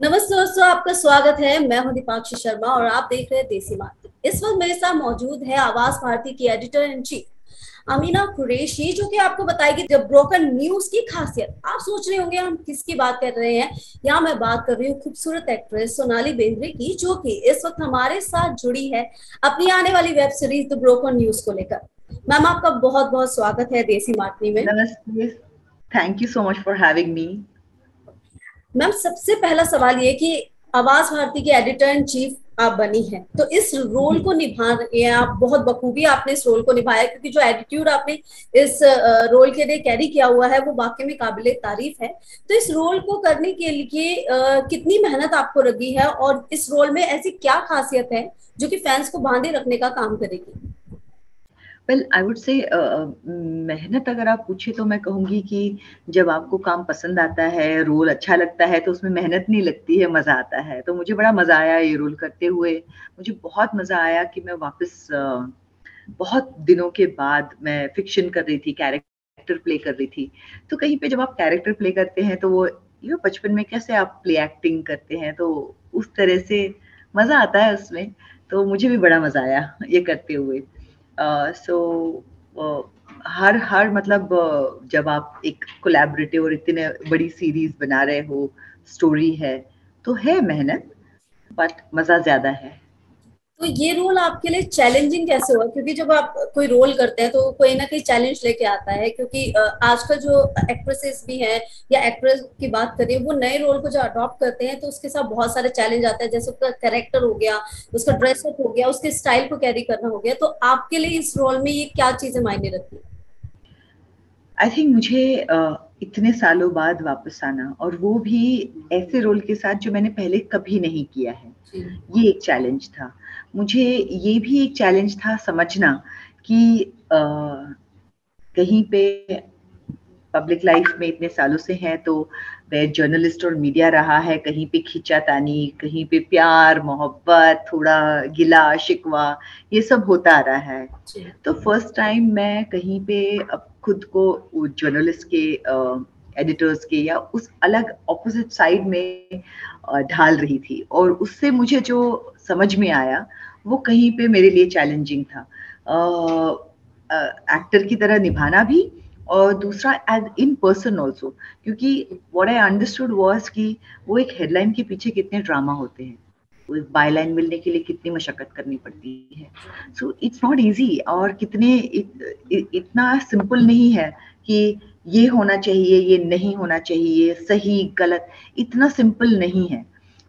नमस्ते दोस्तों, आपका स्वागत है। मैं हूं दीपाक्षी शर्मा और आप देख रहे हैं देसी मार्केट। इस वक्त मेरे साथ मौजूद है आवाज भारती की editor in chief Amina Qureshi, जो कि आपको बताएगी जब ब्रोकन न्यूज की खासियत। आप सोच रहे होंगे हम किसकी बात कर रहे हैं। यहाँ मैं बात कर रही हूँ खूबसूरत एक्ट्रेस सोनाली बेंद्रे की, जो कि इस वक्त हमारे साथ जुड़ी है अपनी आने वाली web series the broken news को लेकर। मैम, आपका बहुत बहुत स्वागत है देसी मार्केट में। नमस्ते। Thank you so much for having me. Ma'am, सबसे पहला सवाल ये कि आवाज भारती की एडिटर इन चीफ आप बनी हैं, तो इस रोल को निभा रही हैं आप बहुत बखूबी। आपने इस रोल को निभाया, क्योंकि जो एटीट्यूड आपने इस रोल के लिए कैरी किया हुआ है वो वाकई में काबिले तारीफ है। तो इस रोल को करने के लिए कितनी मेहनत आपको लगी है, और इस रोल में ऐसी क्या खासियत है जो कि फैंस को बांधे रखने का काम करेगी? वेल आई वुड से मेहनत अगर आप पूछे तो मैं कहूँगी कि जब आपको काम पसंद आता है, रोल अच्छा लगता है, तो उसमें मेहनत नहीं लगती है, मज़ा आता है। तो मुझे बड़ा मज़ा आया ये रोल करते हुए। मुझे बहुत मज़ा आया कि मैं वापस बहुत दिनों के बाद मैं फिक्शन कर रही थी, कैरेक्टर प्ले कर रही थी। तो कहीं पे जब आप कैरेक्टर प्ले करते हैं तो वो बचपन में कैसे आप प्ले एक्टिंग करते हैं, तो उस तरह से मज़ा आता है उसमें। तो मुझे भी बड़ा मज़ा आया ये करते हुए। सो हर हर मतलब जब आप एक कोलैबोरेटिव और इतने बड़ी सीरीज बना रहे हो, स्टोरी है, तो है मेहनत, बट मज़ा ज़्यादा है। तो ये रोल आपके लिए चैलेंजिंग कैसे हुआ? क्योंकि जब आप कोई रोल करते हैं तो कोई ना कोई चैलेंज लेके आता है, क्योंकि आजकल जो एक्ट्रेसेस भी हैं या एक्ट्रेस की बात करें, वो नए रोल को जो अडॉप्ट करते हैं तो उसके साथ बहुत सारे चैलेंज आते हैं। जैसे उसका कैरेक्टर हो गया, उसका ड्रेसअप हो गया, उसके स्टाइल को कैरी करना हो गया। तो आपके लिए इस रोल में ये क्या चीजें मायने रखती है? आई थिंक मुझे इतने सालों बाद वापस आना, और वो भी ऐसे रोल के साथ जो मैंने पहले कभी नहीं किया है, ये एक चैलेंज था। मुझे ये भी एक चैलेंज था समझना कि कहीं पे पब्लिक लाइफ में इतने सालों से हैं, तो वह जर्नलिस्ट और मीडिया रहा है, कहीं पे खींचातानी, कहीं पे प्यार मोहब्बत, थोड़ा गिला शिकवा, ये सब होता आ रहा है। तो फर्स्ट टाइम मैं कहीं पे अब खुद को जर्नलिस्ट के एडिटर्स के या उस अलग ऑपोजिट साइड में ढाल रही थी, और उससे मुझे जो समझ में आया वो कहीं पे मेरे लिए चैलेंजिंग था। एक्टर की तरह निभाना भी, और दूसरा एज इन पर्सन ऑल्सो, क्योंकि व्हाट आई अंडरस्टूड वाज कि वो एक हेडलाइन के पीछे कितने ड्रामा होते हैं, वो एक बायलाइन मिलने के लिए कितनी मशक्कत करनी पड़ती है। सो इट्स नॉट इजी, और इतना सिंपल नहीं है कि ये होना चाहिए, ये नहीं होना चाहिए, सही गलत, इतना सिंपल नहीं है।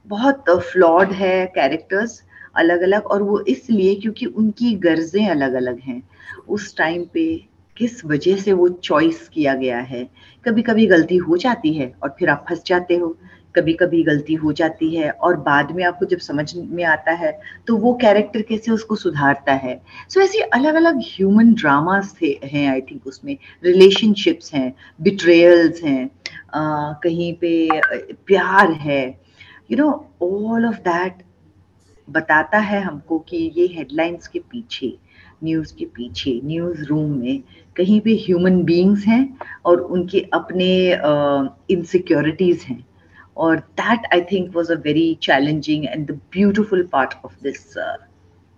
बहुत फ्लॉड है कैरेक्टर्स, अलग अलग, और वो इसलिए क्योंकि उनकी गर्जें अलग अलग हैं उस टाइम पे, किस वजह से वो चॉइस किया गया है। कभी कभी गलती हो जाती है और फिर आप फंस जाते हो, कभी कभी गलती हो जाती है और बाद में आपको जब समझ में आता है तो वो कैरेक्टर कैसे उसको सुधारता है। सो ऐसे अलग अलग ह्यूमन ड्रामास थे हैं, आई थिंक उसमें रिलेशनशिप्स हैं, बिट्रेयल्स हैं, कहीं पे प्यार है, ऑल ऑफ दैट बताता है हमको कि ये हेडलाइंस के पीछे, न्यूज़ के पीछे, न्यूज़ रूम में कहीं पे ह्यूमन बीइंग्स हैं और उनके अपने इनसिक्योरिटीज़ हैं। और that I think was a very challenging and the beautiful part of this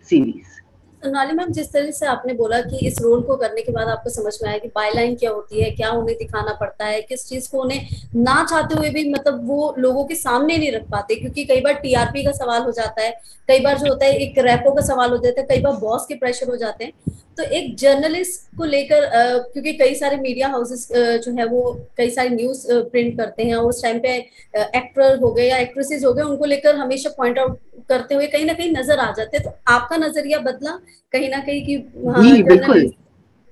series. Sonali ma'am, जिस तरह से आपने बोला कि इस रोल को करने के बाद आपको समझ में आया कि बायलाइन क्या होती है, क्या उन्हें दिखाना पड़ता है, किस चीज को उन्हें ना चाहते हुए भी मतलब वो लोगों के सामने नहीं रख पाते, क्योंकि कई बार टीआरपी का सवाल हो जाता है, कई बार जो होता है एक रैपो का सवाल हो जाता है, कई बार बॉस के प्रेशर हो जाते हैं। तो एक जर्नलिस्ट को लेकर क्योंकि कई सारे मीडिया हाउसेस जो है वो कई सारी न्यूज प्रिंट करते हैं, और उस टाइम पे एक्टर हो गए या एक्ट्रेसेस हो गए, उनको लेकर हमेशा पॉइंट आउट करते हुए कहीं ना कहीं नजर आ जाते हैं। तो आपका नजरिया बदला कहीं ना कहीं कि हाँ, जी बिल्कुल। जर्नलिस्ट।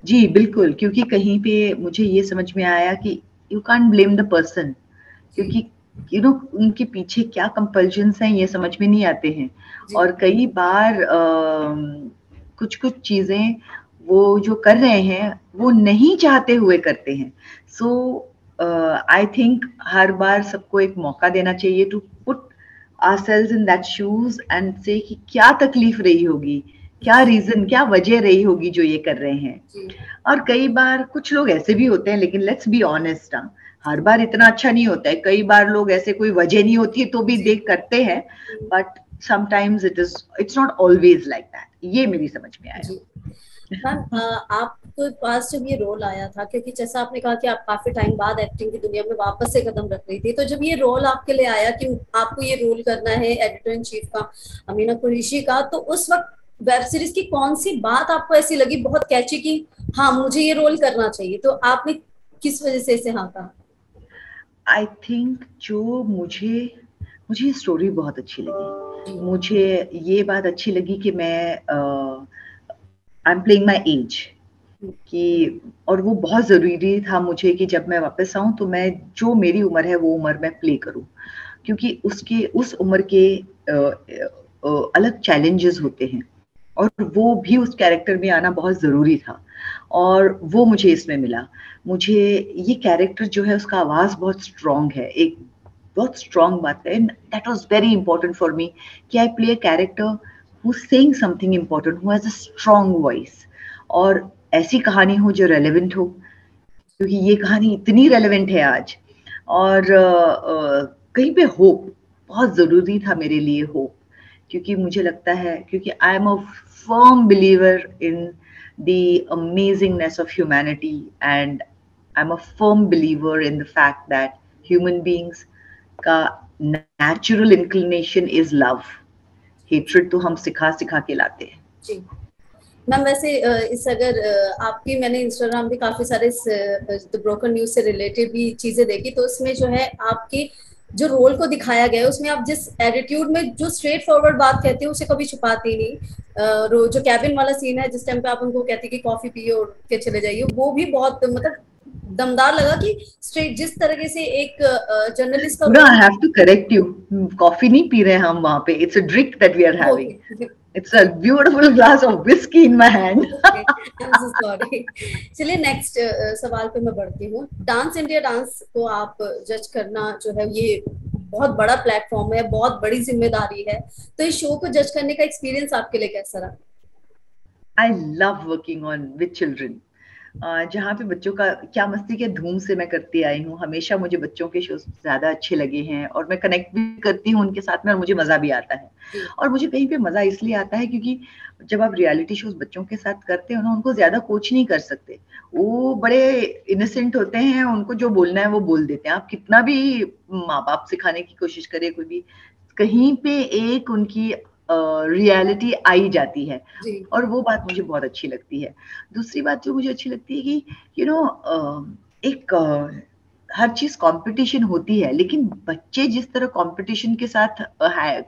जी बिल्कुल, क्योंकि कहीं पे मुझे ये समझ में आया कि you can't blame the person, जी। क्योंकि उनके पीछे क्या कंपल्शंस हैं ये समझ में नहीं आते हैं। जी। और कई बार कुछ कुछ चीजें वो जो कर रहे हैं वो नहीं चाहते हुए करते हैं। सो आई थिंक हर बार सबको एक मौका देना चाहिए to put ourselves in that shoes and say कि क्या तकलीफ रही होगी, क्या रीजन, क्या वजह रही होगी जो ये कर रहे हैं। जी। और कई बार कुछ लोग ऐसे भी होते हैं, लेकिन लेट्स बी ऑनेस्ट, हर बार इतना अच्छा नहीं होता है, कई बार लोग ऐसे कोई वजह नहीं होती है तो भी देख करते हैं, but sometimes it's not always like that, ये मेरी समझ में आया। जी मैम, आपके पास जब ये रोल आया था, क्योंकि जैसा आपने कहा कि आप काफी टाइम बाद एक्टिंग की दुनिया में वापस से कदम रख रही थी, तो जब ये रोल आपके लिए आया कि आपको ये रोल करना है एडिटर इन चीफ का, अमीना कुरैशी का, तो उस वक्त वेब सीरीज की कौन सी बात आपको ऐसी लगी बहुत कैची कि हाँ मुझे ये रोल करना चाहिए, तो आपने किस वजह से इसे हाँ कहा? आई थिंक जो मुझे स्टोरी बहुत अच्छी लगी, मुझे ये बात अच्छी लगी कि मैं I am playing my age, कि और वो बहुत ज़रूरी था मुझे कि जब मैं वापस आऊँ तो मैं जो मेरी उम्र है वो उम्र मैं प्ले करूँ, क्योंकि उसके उस उम्र के अलग चैलेंजेस होते हैं और वो भी उस कैरेक्टर में आना बहुत ज़रूरी था, और वो मुझे इसमें मिला। मुझे ये कैरेक्टर जो है उसका आवाज़ बहुत स्ट्रॉन्ग है, एक बहुत स्ट्रॉन्ग बात है, and that was very important for me कि I play a character who saying something important, who has a strong voice, और ऐसी कहानी हो जो रेलेवेंट हो, क्योंकि ये कहानी इतनी रेलेवेंट है आज। और कहीं पे होप बहुत ज़रूरी था मेरे लिए, होप, क्योंकि मुझे लगता है, क्योंकि I am a firm believer in the amazingness of humanity, and I am a firm believer in the fact that human beings का natural inclination is love. Hatred तो हम सिखा सिखा के लाते हैं। जी मैम, वैसे इस अगर आपकी मैंने इंस्टाग्राम पे काफी सारे द ब्रोकन न्यूज से रिलेटेड भी चीजें देखी, तो उसमें जो है आपकी जो रोल को दिखाया गया है उसमें आप जिस एटीट्यूड में जो स्ट्रेट फॉरवर्ड बात कहते हैं उसे कभी छुपाती नहीं। जो कैबिन वाला सीन है जिस टाइम पे आप उनको कहती कि कॉफी पिए और के चले जाइए, वो भी बहुत मतलब दमदार लगा कि स्ट्रेट जिस तरीके से एक जर्नलिस्ट का पूरा role. I have to correct you, coffee नहीं पी रहे हैं हम वहां पे, it's a drink that we are having, okay it's a beautiful glass of whisky in my hand. Okay, I am so sorry. चलिए नेक्स्ट सवाल पे मैं बढ़ती हूँ। डांस इंडिया डांस को आप जज करना जो है ये बहुत बड़ा प्लेटफॉर्म है, बहुत बड़ी जिम्मेदारी है, तो इस शो को जज करने का एक्सपीरियंस आपके लिए कैसा रहा? I love working on with children, जहाँ पे बच्चों का क्या मस्ती के धूम से मैं करती आई हूँ, हमेशा मुझे बच्चों के शोज ज़्यादा अच्छे लगे हैं, और मैं कनेक्ट भी करती हूँ उनके साथ में, और मुझे मज़ा भी आता है। जी और मुझे कहीं पे मज़ा इसलिए आता है क्योंकि जब आप रियलिटी शोज बच्चों के साथ करते हो ना, उनको ज़्यादा कोच नहीं कर सकते, वो बड़े इनोसेंट होते हैं, उनको जो बोलना है वो बोल देते हैं, आप कितना भी माँ बाप सिखाने की कोशिश करे कोई भी, कहीं पे एक उनकी रियलिटी आई जाती है, जी और वो बात मुझे बहुत अच्छी लगती है। दूसरी बात जो मुझे अच्छी लगती है कि यू नो एक हर चीज कंपटीशन होती है, लेकिन बच्चे जिस तरह कंपटीशन के साथ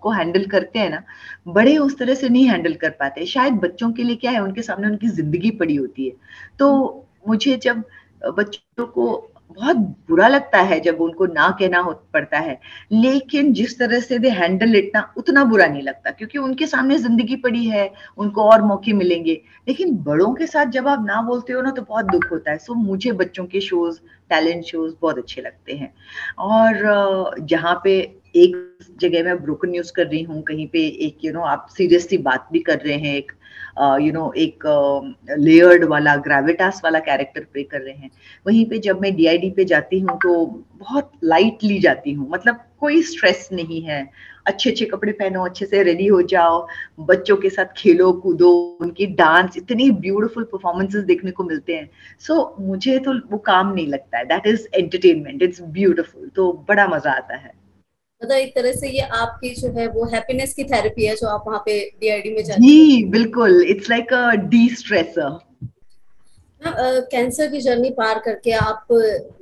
को हैंडल करते हैं ना, बड़े उस तरह से नहीं हैंडल कर पाते। शायद बच्चों के लिए क्या है, उनके सामने उनकी जिंदगी पड़ी होती है, तो मुझे जब बच्चों को बहुत बुरा लगता है जब उनको ना कहना हो पड़ता है, लेकिन जिस तरह से दे हैंडल इट ना, उतना बुरा नहीं लगता, क्योंकि उनके सामने जिंदगी पड़ी है, उनको और मौके मिलेंगे। लेकिन बड़ों के साथ जब आप ना बोलते हो ना, तो बहुत दुख होता है। सो मुझे बच्चों के शोज, टैलेंट शोज बहुत अच्छे लगते हैं। और जहाँ पे एक जगह मैं ब्रोकन न्यूज कर रही हूँ, कहीं पे एक आप सीरियसली बात भी कर रहे हैं, एक एक लेयर्ड वाला ग्रेविटास वाला कैरेक्टर प्ले कर रहे हैं, वहीं पे जब मैं डीआईडी पे जाती हूँ तो बहुत लाइटली जाती हूँ, मतलब कोई स्ट्रेस नहीं है, अच्छे अच्छे कपड़े पहनो, अच्छे से रेडी हो जाओ, बच्चों के साथ खेलो कूदो, उनकी डांस, इतनी ब्यूटीफुल परफॉर्मेंसेस देखने को मिलते हैं। सो मुझे तो वो काम नहीं लगता है, that is entertainment, it's beautiful, तो बड़ा मजा आता है। मतलब एक तरह से ये आपकी जो है वो हैप्पीनेस की थेरेपी है जो आप वहाँ पे डीआईडी में जाके करते जी बिल्कुल, it's like a D stressor. हैं। कैंसर की जर्नी पार करके आप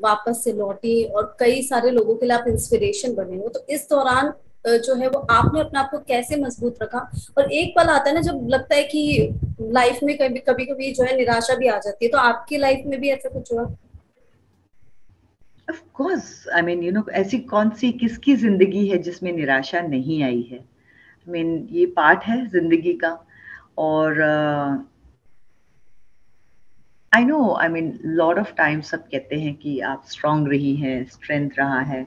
वापस से लौटी और कई सारे लोगों के लिए आप इंस्पिरेशन बने हो, तो इस दौरान जो है वो आपने अपने आप को कैसे मजबूत रखा? और एक पल आता है ना जब लगता है कि लाइफ में कभी कभी कभी जो है निराशा भी आ जाती है, तो आपकी लाइफ में भी ऐसा कुछ हुआ? ऑफ कोर्स, आई मीन ऐसी कौन सी किसकी जिंदगी है जिसमें निराशा नहीं आई है? आई मीन ये पार्ट है जिंदगी का। और I know, I mean lot of time सब कहते हैं कि आप स्ट्रांग रही हैं, स्ट्रेंथ रहा है।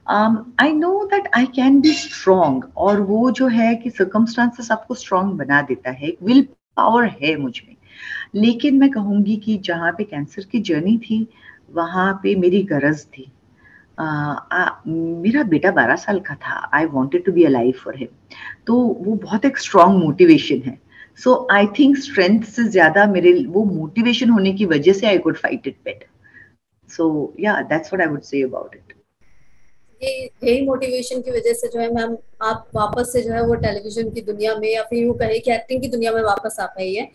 I know that I can be strong, और वो जो है कि सर्कमस्टांसेस आपको स्ट्रांग बना देता है, एक विल पावर है मुझ में। लेकिन मैं कहूँगी कि जहाँ पे कैंसर की जर्नी थी, वहाँ पे मेरी गरज थी, मेरा बेटा 12 साल का था, I wanted to be alive for him, तो वो बहुत एक स्ट्रॉन्ग मोटिवेशन है। सो आई थिंक स्ट्रेंथ से ज्यादा मेरे वो मोटिवेशन होने की वजह से I could fight it better. So yeah that's what I would say about it. ये यही मोटिवेशन की वजह से जो है मैम आप वापस से जो है वो टेलीविजन की दुनिया में या फिर यूं कहे कि एक्टिंग की दुनिया में वापस आ पाई है।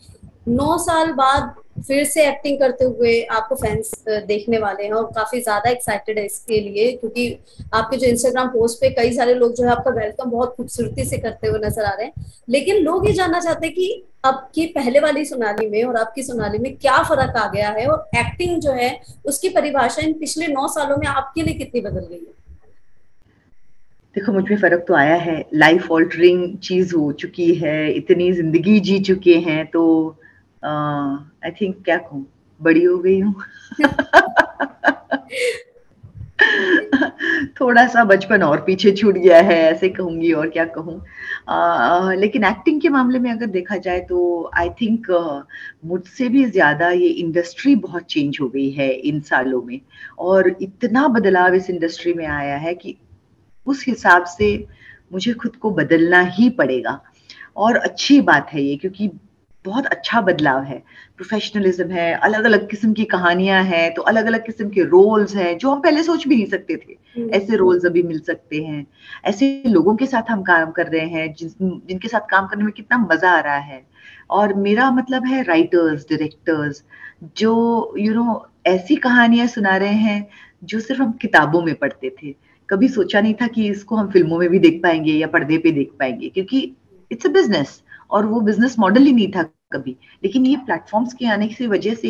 9 साल बाद फिर से एक्टिंग करते हुए आपको फैंस देखने वाले हैं और काफी ज्यादा एक्साइटेड है इसके लिए, क्योंकि आपके जो इंस्टाग्राम पोस्ट पे कई सारे लोग जो है आपका वेलकम बहुत खूबसूरती से करते हुए नजर आ रहे हैं। लेकिन लोग ये जानना चाहते हैं कि आपकी पहले वाली सोनाली में और आपकी सोनाली में क्या फर्क आ गया है, और एक्टिंग जो है उसकी परिभाषा इन पिछले 9 सालों में आपके लिए कितनी बदल गई है। देखो, मुझ में फर्क तो आया है, लाइफ ऑल्टरिंग चीज हो चुकी है, इतनी जिंदगी जी चुके हैं, तो आई थिंक क्या कहूँ, बड़ी हो गई हूँ। थोड़ा सा बचपन और पीछे छूट गया है, ऐसे कहूंगी, और क्या कहूँ। लेकिन एक्टिंग के मामले में अगर देखा जाए तो आई थिंक मुझसे भी ज्यादा ये इंडस्ट्री बहुत चेंज हो गई है इन सालों में, और इतना बदलाव इस इंडस्ट्री में आया है कि उस हिसाब से मुझे खुद को बदलना ही पड़ेगा। और अच्छी बात है ये, क्योंकि बहुत अच्छा बदलाव है, प्रोफेशनलिज्म है, अलग अलग किस्म की कहानियां हैं, तो अलग अलग किस्म के रोल्स हैं जो हम पहले सोच भी नहीं सकते थे, ऐसे रोल्स अभी मिल सकते हैं। ऐसे लोगों के साथ हम काम कर रहे हैं जिनके साथ काम करने में कितना मजा आ रहा है। और मेरा मतलब है राइटर्स, डायरेक्टर्स, जो ऐसी कहानियां सुना रहे हैं जो सिर्फ हम किताबों में पढ़ते थे। कभी सोचा नहीं था कि इसको हम फिल्मों में भी देख पाएंगे या पर्दे पे देख पाएंगे, क्योंकि इट्स अ बिजनेस, और वो बिजनेस मॉडल ही नहीं था कभी। लेकिन ये प्लेटफॉर्म्स के आने की वजह से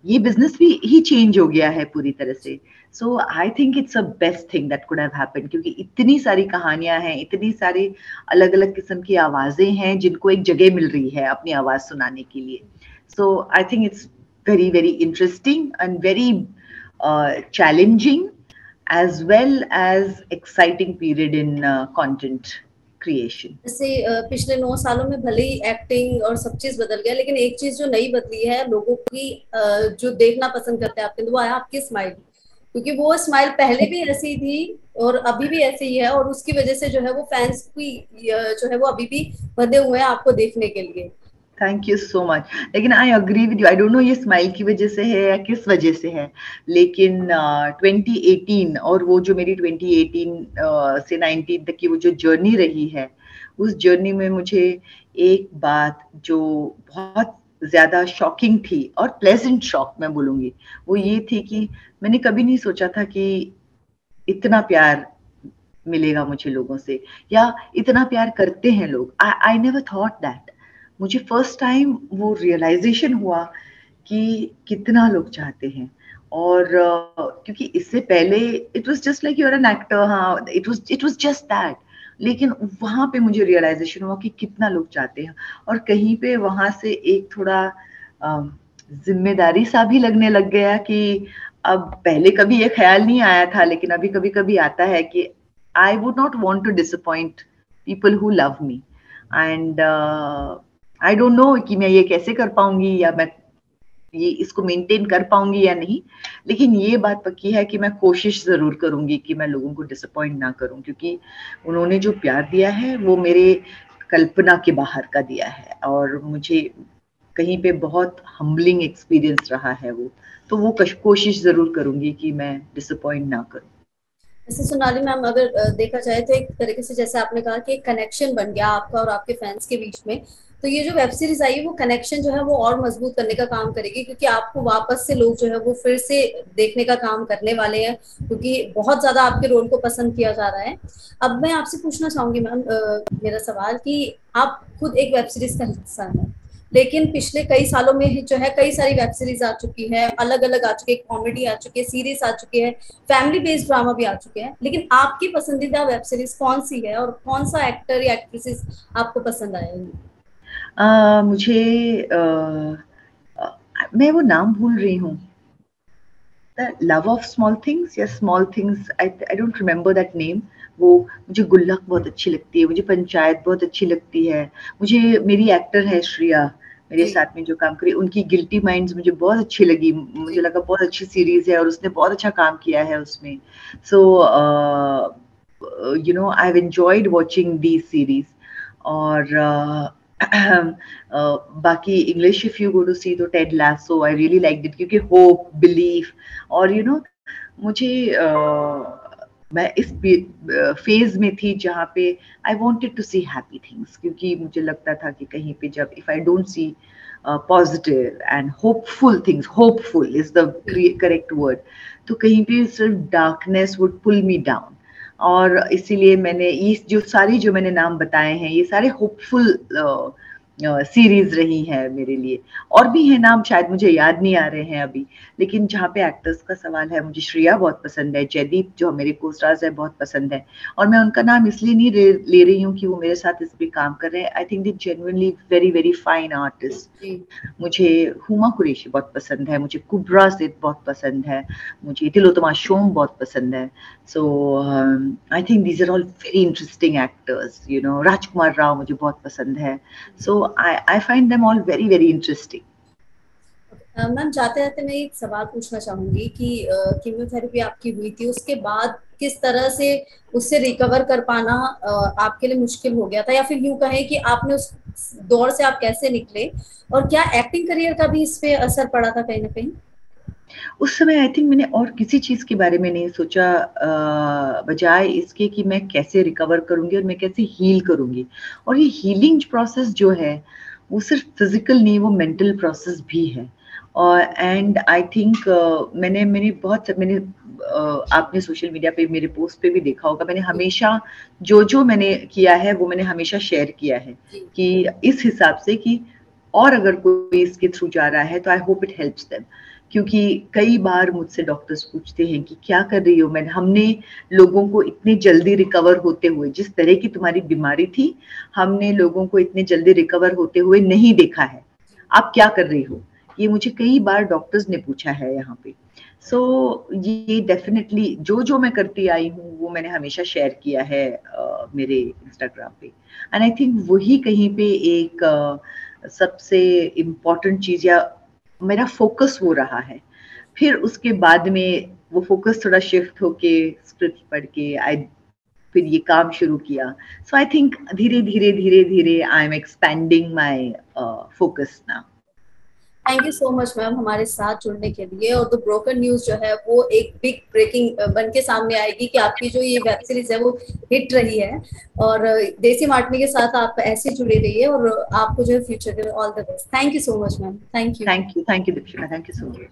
ये बिजनेस भी ही चेंज हो गया है पूरी तरह से। So I think it's a best thing that could have happened, क्योंकि इतनी सारी कहानियां हैं, इतनी सारी अलग अलग किस्म की आवाजें हैं जिनको एक जगह मिल रही है अपनी आवाज सुनाने के लिए। So I think it's very very interesting and very challenging as well as exciting period in content creation. जैसे पिछले 9 सालों में भले ही एक्टिंग और सब चीज बदल गया, लेकिन एक चीज जो नई बदली है लोगों की, जो देखना पसंद करते हैं आपके, वो है आपकी स्माइल। क्योंकि वो स्माइल पहले भी ऐसी थी और अभी भी ऐसी ही है, और उसकी वजह से जो है वो फैंस की जो है वो अभी भी बंधे हुए हैं आपको देखने के लिए। Thank you so much. लेकिन I agree with you, I don't know ये स्माइल की वजह से है या किस वजह से है, लेकिन 2018 और वो जो मेरी 2018 से 19 तक की वो जो जर्नी रही है, उस जर्नी में मुझे एक बात जो बहुत ज्यादा शॉकिंग थी, और प्लेजेंट शॉक मैं बोलूंगी, वो ये थी कि मैंने कभी नहीं सोचा था कि इतना प्यार मिलेगा मुझे लोगों से, या इतना प्यार करते हैं लोग। I never thought that. मुझे फर्स्ट टाइम वो रियलाइजेशन हुआ कि कितना लोग चाहते हैं। और क्योंकि इससे पहले it was just like you are an actor, हाँ, इट वाज जस्ट दैट। लेकिन वहां पे मुझे रियलाइजेशन हुआ कि कितना लोग चाहते हैं, और कहीं पे वहां से एक थोड़ा जिम्मेदारी सा भी लगने लग गया कि अब पहले कभी ये ख्याल नहीं आया था, लेकिन अभी कभी कभी आता है कि I would not want to disappoint people who love me, and I don't know कि मैं ये कैसे कर पाऊंगी, या मैं ये इसको मेंटेन कर पाऊंगी या नहीं। लेकिन ये बात पक्की है कि मैं कोशिश जरूर करूंगी कि मैं लोगों को डिसअपॉइंट ना करूं, क्योंकि उन्होंने जो प्यार दिया है वो मेरे कल्पना के बाहर का दिया है, और मुझे कहीं पे बहुत हम्बलिंग एक्सपीरियंस रहा है वो। तो वो कोशिश जरूर करूंगी कि मैं डिसअपॉइंट ना करूं। जैसे सोनाली मैम, अगर देखा जाए तो एक तरीके से जैसे आपने कहा कि एक कनेक्शन बन गया आपका और आपके फैंस के बीच में, तो ये जो वेब सीरीज आई वो कनेक्शन जो है वो और मजबूत करने का काम करेगी, क्योंकि आपको वापस से लोग जो है वो फिर से देखने का काम करने वाले हैं, क्योंकि बहुत ज्यादा आपके रोल को पसंद किया जा रहा है। अब मैं आपसे पूछना चाहूंगी मैम, मेरा सवाल कि आप खुद एक वेब सीरीज का हिस्सा है, लेकिन पिछले कई सालों में जो है कई सारी वेब सीरीज आ चुकी है, अलग अलग आ चुकी है, कॉमेडी आ चुकी है, सीरीज आ चुकी है, फैमिली बेस्ड ड्रामा भी आ चुके हैं, लेकिन आपकी पसंदीदा वेब सीरीज कौन सी है और कौन सा एक्टर या एक्ट्रेसेस आपको पसंद आए? मुझे मैं वो नाम भूल रही हूँ, the love of small things या small things, I don't remember that name. वो मुझे गुल्लक बहुत अच्छी लगती है, मुझे पंचायत बहुत अच्छी लगती है, मुझे मेरी एक्टर है श्रिया, मेरे साथ में जो काम करी, उनकी गिल्टी माइंड्स मुझे बहुत अच्छी लगी, मुझे लगा बहुत अच्छी सीरीज है और उसने बहुत अच्छा काम किया है उसमें. So you know, I have enjoyed watching the series. और बाकी English if you go to see तो Ted Lasso I really like it, क्योंकि होप, बिलीफ और यू नो मुझे मैं इस फेज में थी जहाँ पे I wanted to see happy things, क्योंकि मुझे लगता था कि कहीं पे जब if I don't see positive and hopeful things, hopeful is the correct word, तो कहीं पे सिर्फ darkness would pull me down. और इसीलिए मैंने ये जो मैंने नाम बताए हैं, ये सारे होपफुल सीरीज रही है मेरे लिए. और भी है नाम, शायद मुझे याद नहीं आ रहे हैं अभी, लेकिन जहाँ पे एक्टर्स का सवाल है, मुझे श्रेया बहुत पसंद है, जयदीप जो मेरे को स्टार्स है बहुत पसंद है. और मैं उनका नाम इसलिए नहीं ले रही हूँ कि वो मेरे साथ इस पे काम कर रहे हैं. I think they genuinely very very fine artist. मुझे हुमा कुरैशी बहुत पसंद है, मुझे कुब्रा सिद्ध बहुत पसंद है, मुझे तिलोत्तमा शोम बहुत पसंद है. So I think these are all very interesting actors. You know, Rajkummar Rao मुझे बहुत पसंद है. So I find them all very very interesting. Ma'am जाते जाते मैं एक सवाल पूछना चाहूंगी कि कीमोथेरेपी आपकी हुई थी, उसके बाद किस तरह से उससे रिकवर कर पाना आपके लिए मुश्किल हो गया था, या फिर यूं कहें कि आपने उस दौर से आप कैसे निकले, और क्या एक्टिंग करियर का भी इस पे असर पड़ा था कहीं ना कहीं? उस समय आई थिंक मैंने और किसी चीज के बारे में नहीं सोचा, बजाय इसके कि मैं कैसे रिकवर करूंगी और मैं कैसे हील करूंगी. और ये हीलिंग प्रोसेस जो है वो सिर्फ फिजिकल नहीं, वो मेंटल प्रोसेस भी है. और एंड आई थिंक मैंने आपने सोशल मीडिया पे मेरे पोस्ट पे भी देखा होगा, मैंने हमेशा जो मैंने किया है वो मैंने हमेशा शेयर किया है, कि इस हिसाब से कि और अगर कोई इसके थ्रू जा रहा है तो I hope it helps them. क्योंकि कई बार मुझसे डॉक्टर्स पूछते हैं कि क्या कर रही हो, हमने लोगों को इतने जल्दी रिकवर होते हुए, जिस तरह की तुम्हारी बीमारी थी, हमने लोगों को इतने जल्दी रिकवर होते हुए नहीं देखा है, आप क्या कर रही हो, ये मुझे कई बार डॉक्टर्स ने पूछा है यहाँ पे. सो ये डेफिनेटली जो मैं करती आई हूँ वो मैंने हमेशा शेयर किया है मेरे इंस्टाग्राम पे. एंड आई थिंक वही कहीं पे एक सबसे इम्पोर्टेंट चीज, या मेरा फोकस वो रहा है. फिर उसके बाद में वो फोकस थोड़ा शिफ्ट होके स्क्रिप्ट पढ़ के फिर ये काम शुरू किया. सो आई थिंक धीरे धीरे धीरे धीरे I am expanding my focus now. Thank you so much ma'am हमारे साथ जुड़ने के लिए. और द ब्रोकन न्यूज जो है वो एक बिग ब्रेकिंग बन के सामने आएगी कि आपकी जो ये वेब सीरीज है वो हिट रही है, और देसी मार्टनी के साथ आप ऐसे जुड़े रहिए, और आपको जो है फ्यूचर के all the best. Thank you so much ma'am. Thank you Dikshika, thank you so much.